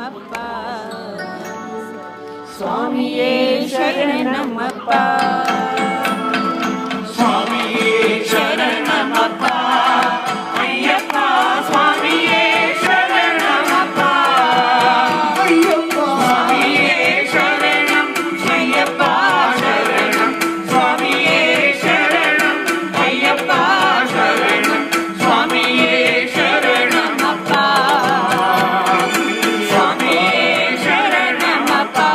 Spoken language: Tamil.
சரணமப்பா சுவாமியே சரணமப்பா சுவாமியே சரணமப்பா ஐயப்பா சுவாமியே சரணமப்பா ஐயப்பா சுவாமியே சரணம் ஐயப்பா சரணம் சுவாமியே சரணம் ஐயப்பா சரணம் சுவாமியே சரணமப்பா சுவாமியே சரணமப்பா